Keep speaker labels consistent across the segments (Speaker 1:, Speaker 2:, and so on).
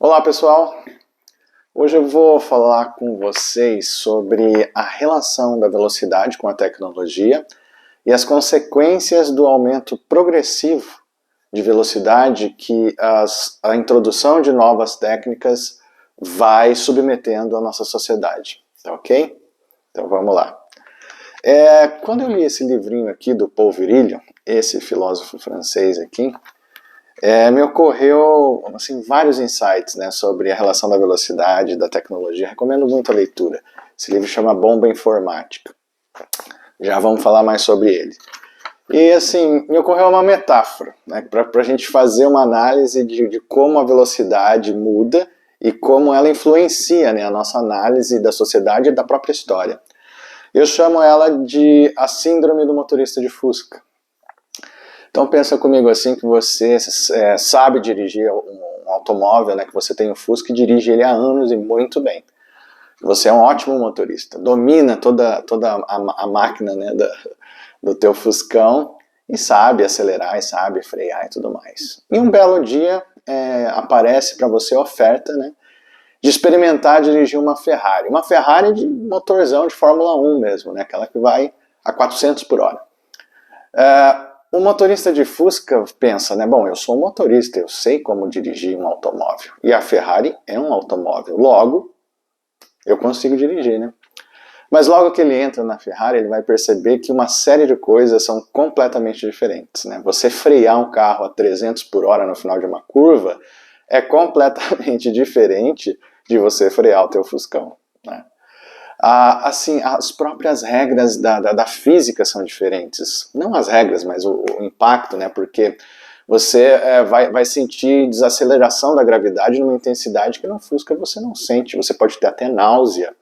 Speaker 1: Olá pessoal, hoje eu vou falar com vocês sobre a relação da velocidade com a tecnologia e as consequências do aumento progressivo de velocidade que a introdução de novas técnicas vai submetendo à nossa sociedade, tá ok? Então vamos lá. Quando eu li esse livrinho aqui do Paul Virilio, esse filósofo francês aqui, me ocorreu assim, vários insights, né, sobre a relação da velocidade e da tecnologia. Recomendo muito a leitura. Esse livro chama Bomba Informática. Já vamos falar mais sobre ele. E assim, me ocorreu uma metáfora, né, para a gente fazer uma análise de como a velocidade muda e como ela influencia, né, a nossa análise da sociedade e da própria história. Eu chamo ela de a síndrome do motorista de Fusca. Então pensa comigo assim que você sabe dirigir um automóvel, né, que você tem um Fusca e dirige ele há anos e muito bem. Você é um ótimo motorista, domina toda a máquina, né, do teu Fuscão e sabe acelerar e sabe frear e tudo mais. E um belo dia aparece para você a oferta, né, de experimentar dirigir uma Ferrari de motorzão de Fórmula 1 mesmo, né, aquela que vai a 400 por hora. O motorista de Fusca pensa, né, bom, eu sou um motorista, eu sei como dirigir um automóvel. E a Ferrari é um automóvel, logo, eu consigo dirigir, né? Mas logo que ele entra na Ferrari, ele vai perceber que uma série de coisas são completamente diferentes, né? Você frear um carro a 300 por hora no final de uma curva é completamente diferente de você frear o teu Fuscão, né? Assim, as próprias regras da física são diferentes. Não as regras, mas o impacto, né? Porque você vai sentir desaceleração da gravidade numa intensidade que no Fusca você não sente. Você pode ter até náusea.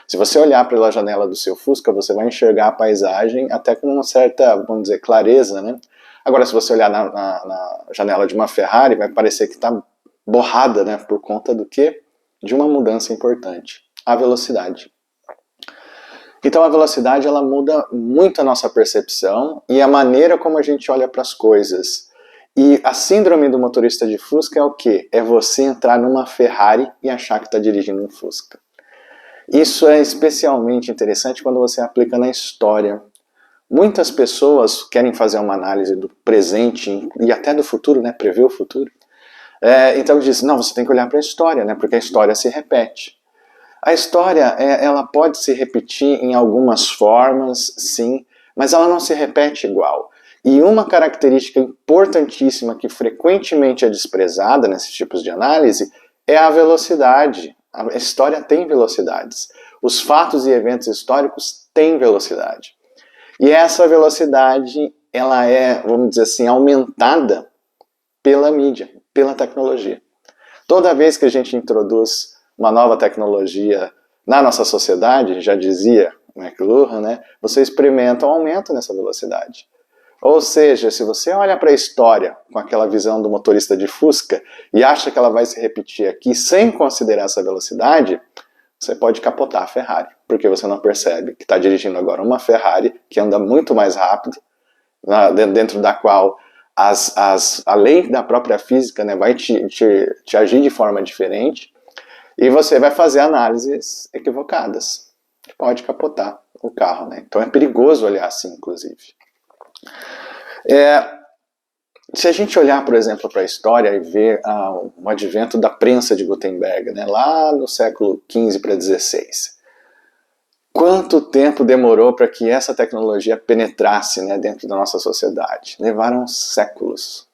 Speaker 1: Se você olhar pela janela do seu Fusca, você vai enxergar a paisagem até com uma certa, vamos dizer, clareza, né? Agora, se você olhar na janela de uma Ferrari, vai parecer que está borrada, né? Por conta do quê? De uma mudança importante, a velocidade. Então a velocidade ela muda muito a nossa percepção e a maneira como a gente olha para as coisas. E a síndrome do motorista de Fusca é o quê? É você entrar numa Ferrari e achar que está dirigindo um Fusca. Isso é especialmente interessante quando você aplica na história. Muitas pessoas querem fazer uma análise do presente e até do futuro, né? Prever o futuro. Então diz, não, você tem que olhar para a história, né? Porque a história se repete. A história, ela pode se repetir em algumas formas, sim, mas ela não se repete igual. E uma característica importantíssima que frequentemente é desprezada nesses tipos de análise é a velocidade. A história tem velocidades. Os fatos e eventos históricos têm velocidade. E essa velocidade, ela é, vamos dizer assim, aumentada pela mídia, pela tecnologia. Toda vez que a gente introduz uma nova tecnologia na nossa sociedade, já dizia McLuhan, né, você experimenta um aumento nessa velocidade. Ou seja, se você olha para a história com aquela visão do motorista de Fusca e acha que ela vai se repetir aqui sem considerar essa velocidade, você pode capotar a Ferrari, porque você não percebe que está dirigindo agora uma Ferrari que anda muito mais rápido, dentro da qual a lei da própria física, né, vai te agir de forma diferente, e você vai fazer análises equivocadas. Pode capotar o carro, né? Então é perigoso olhar assim, inclusive. Se a gente olhar, por exemplo, para a história e ver o advento da prensa de Gutenberg, né, lá no século XV para XVI, quanto tempo demorou para que essa tecnologia penetrasse, né, dentro da nossa sociedade? Levaram séculos,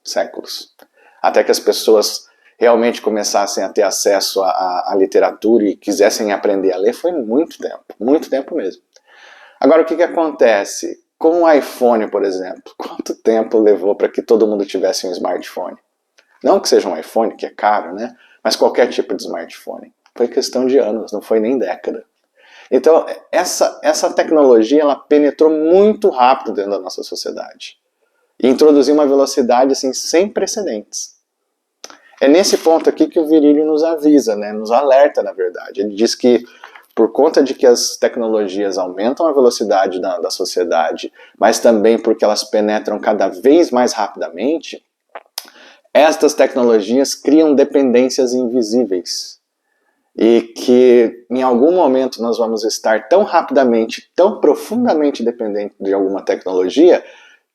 Speaker 1: até que as pessoas realmente começassem a ter acesso à literatura e quisessem aprender a ler. Foi muito tempo mesmo. Agora, o que acontece? Com o iPhone, por exemplo, quanto tempo levou para que todo mundo tivesse um smartphone? Não que seja um iPhone, que é caro, né? Mas qualquer tipo de smartphone. Foi questão de anos, não foi nem década. Então, essa tecnologia, ela penetrou muito rápido dentro da nossa sociedade. E introduziu uma velocidade, assim, sem precedentes. É nesse ponto aqui que o Virilio nos avisa, né? Nos alerta, na verdade. Ele diz que, por conta de que as tecnologias aumentam a velocidade da sociedade, mas também porque elas penetram cada vez mais rapidamente, Estas tecnologias criam dependências invisíveis e que em algum momento nós vamos estar tão rapidamente, tão profundamente dependente de alguma tecnologia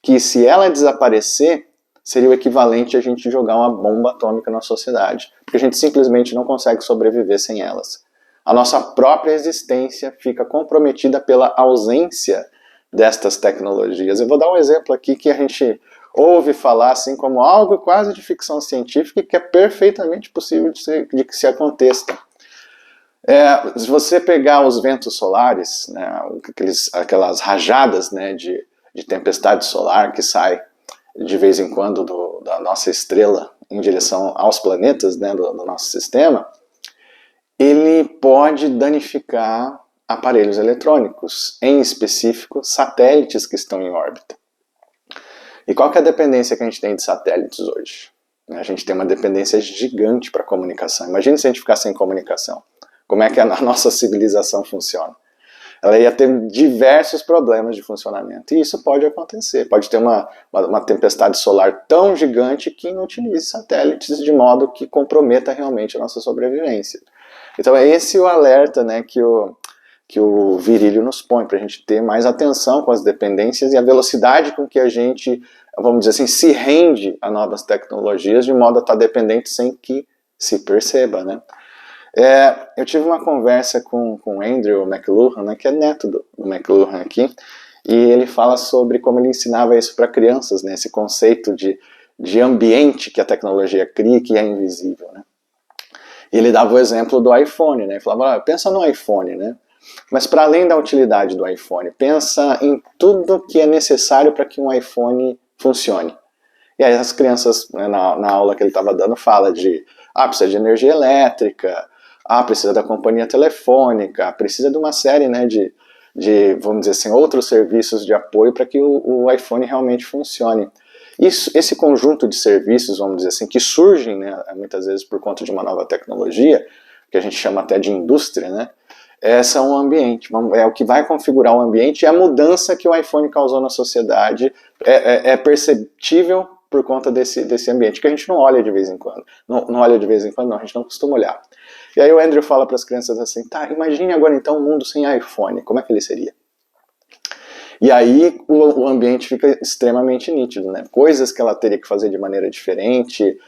Speaker 1: que se ela desaparecer, seria o equivalente a gente jogar uma bomba atômica na sociedade, porque a gente simplesmente não consegue sobreviver sem elas. A nossa própria existência fica comprometida pela ausência destas tecnologias. Eu vou dar um exemplo aqui que a gente ouve falar assim como algo quase de ficção científica e que é perfeitamente possível de que se aconteça. Se você pegar os ventos solares, né, aquelas rajadas, né, de tempestade solar que sai de vez em quando da nossa estrela em direção aos planetas, né, do nosso sistema, ele pode danificar aparelhos eletrônicos, em específico satélites que estão em órbita. E qual que é a dependência que a gente tem de satélites hoje? A gente tem uma dependência gigante para comunicação. Imagine se a gente ficar sem comunicação. Como é que a nossa civilização funciona? Ela ia ter diversos problemas de funcionamento. E isso pode acontecer. Pode ter uma tempestade solar tão gigante que inutilize satélites de modo que comprometa realmente a nossa sobrevivência. Então é esse o alerta, né, que o Virílio nos põe, para a gente ter mais atenção com as dependências e a velocidade com que a gente, vamos dizer assim, se rende a novas tecnologias de modo a estar dependente sem que se perceba, né? Eu tive uma conversa com o Andrew McLuhan, né, que é neto do McLuhan aqui, e ele fala sobre como ele ensinava isso para crianças, né, esse conceito de ambiente que a tecnologia cria, que é invisível, né? E ele dava o exemplo do iPhone, né? Ele falava, pensa no iPhone, né? Mas para além da utilidade do iPhone, pensa em tudo que é necessário para que um iPhone funcione. E aí as crianças, né, na aula que ele estava dando, fala precisa de energia elétrica, precisa da companhia telefônica, precisa de uma série, né, de, vamos dizer assim, outros serviços de apoio para que o iPhone realmente funcione. Esse conjunto de serviços, vamos dizer assim, que surgem, né, muitas vezes por conta de uma nova tecnologia, que a gente chama até de indústria, né, são o ambiente, é o que vai configurar o ambiente, e a mudança que o iPhone causou na sociedade é perceptível por conta desse ambiente, que a gente não olha de vez em quando. Não olha de vez em quando, não, a gente não costuma olhar. E aí o Andrew fala para as crianças assim, imagine agora então um mundo sem iPhone, como é que ele seria? E aí o ambiente fica extremamente nítido, né? Coisas que ela teria que fazer de maneira diferente,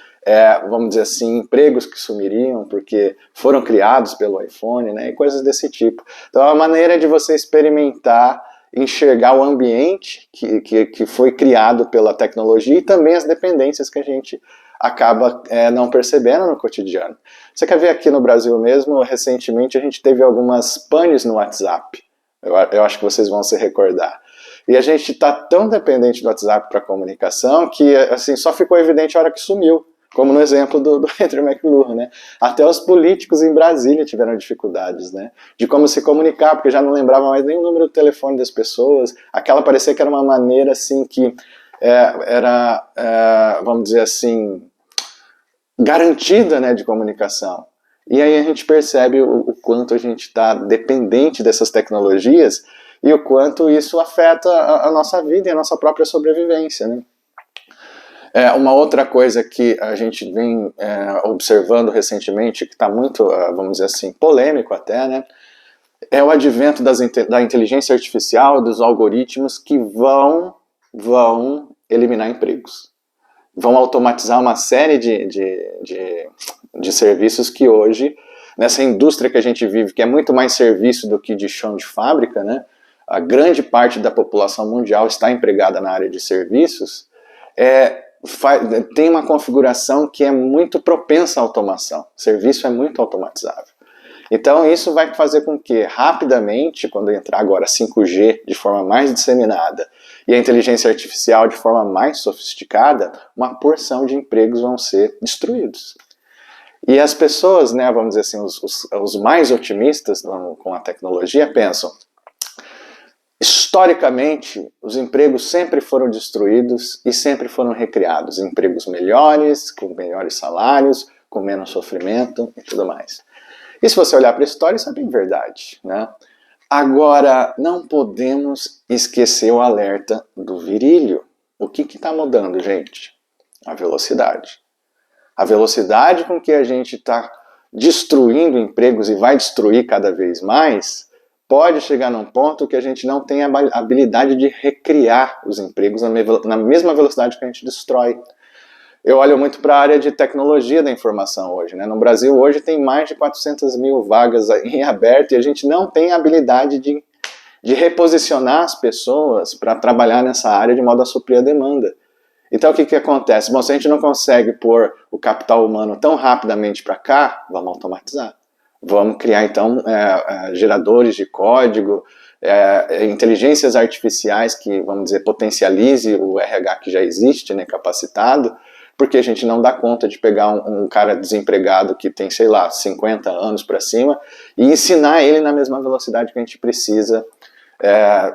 Speaker 1: vamos dizer assim, empregos que sumiriam porque foram criados pelo iPhone, né? E coisas desse tipo. Então é uma maneira de você experimentar, enxergar o ambiente que foi criado pela tecnologia e também as dependências que a gente acaba não percebendo no cotidiano. Você quer ver aqui no Brasil mesmo, recentemente a gente teve algumas panes no WhatsApp. Eu acho que vocês vão se recordar. E a gente está tão dependente do WhatsApp para comunicação que assim, só ficou evidente a hora que sumiu. Como no exemplo do Andrew McLuhan, né? Até os políticos em Brasília tiveram dificuldades, né? De como se comunicar, porque já não lembrava mais nem o número do telefone das pessoas. Aquela parecia que era uma maneira assim que vamos dizer assim, garantida, né, de comunicação. E aí a gente percebe o quanto a gente está dependente dessas tecnologias e o quanto isso afeta a nossa vida e a nossa própria sobrevivência, né? Uma outra coisa que a gente vem observando recentemente, que está muito, vamos dizer assim, polêmico até, né? É o advento da inteligência artificial, dos algoritmos que vão eliminar empregos. Vão automatizar uma série de serviços que hoje, nessa indústria que a gente vive, que é muito mais serviço do que de chão de fábrica, né? A grande parte da população mundial está empregada na área de serviços, tem uma configuração que é muito propensa à automação. O serviço é muito automatizável. Então isso vai fazer com que rapidamente, quando entrar agora 5G de forma mais disseminada e a inteligência artificial de forma mais sofisticada, uma porção de empregos vão ser destruídos. E as pessoas, né, vamos dizer assim, os mais otimistas com a tecnologia pensam, historicamente, os empregos sempre foram destruídos e sempre foram recriados. Empregos melhores, com melhores salários, com menos sofrimento e tudo mais. E se você olhar para a história, isso é bem verdade, né? Agora, não podemos esquecer o alerta do Virílio. O que está mudando, gente? A velocidade. a velocidade com que a gente está destruindo empregos e vai destruir cada vez mais, pode chegar num ponto que a gente não tem a habilidade de recriar os empregos na mesma velocidade que a gente destrói. Eu olho muito para a área de tecnologia da informação hoje, né? No Brasil hoje tem mais de 400 mil vagas em aberto e a gente não tem a habilidade de reposicionar as pessoas para trabalhar nessa área de modo a suprir a demanda. Então o que acontece? Bom, se a gente não consegue pôr o capital humano tão rapidamente para cá, vamos automatizar. Vamos criar então geradores de código, inteligências artificiais que, vamos dizer, potencialize o RH que já existe, né, capacitado, porque a gente não dá conta de pegar um cara desempregado que tem, sei lá, 50 anos para cima e ensinar ele na mesma velocidade que a gente precisa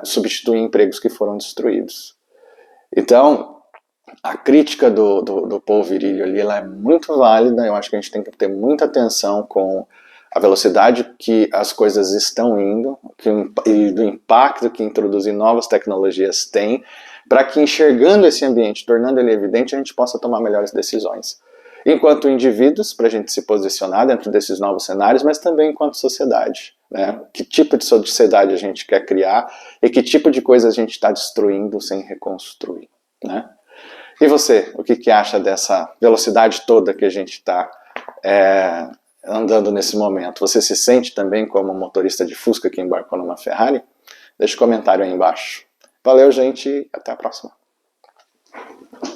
Speaker 1: substituir empregos que foram destruídos. Então, a crítica do Paul Virilio ali, ela é muito válida. Eu acho que a gente tem que ter muita atenção com a velocidade que as coisas estão indo e do impacto que introduzir novas tecnologias tem, para que, enxergando esse ambiente, tornando ele evidente, a gente possa tomar melhores decisões. Enquanto indivíduos, para a gente se posicionar dentro desses novos cenários, mas também enquanto sociedade. Né? Que tipo de sociedade a gente quer criar e que tipo de coisa a gente está destruindo sem reconstruir. Né? E você, o que acha dessa velocidade toda que a gente está andando nesse momento? Você se sente também como um motorista de Fusca que embarcou numa Ferrari? Deixa um comentário aí embaixo. Valeu, gente, e até a próxima.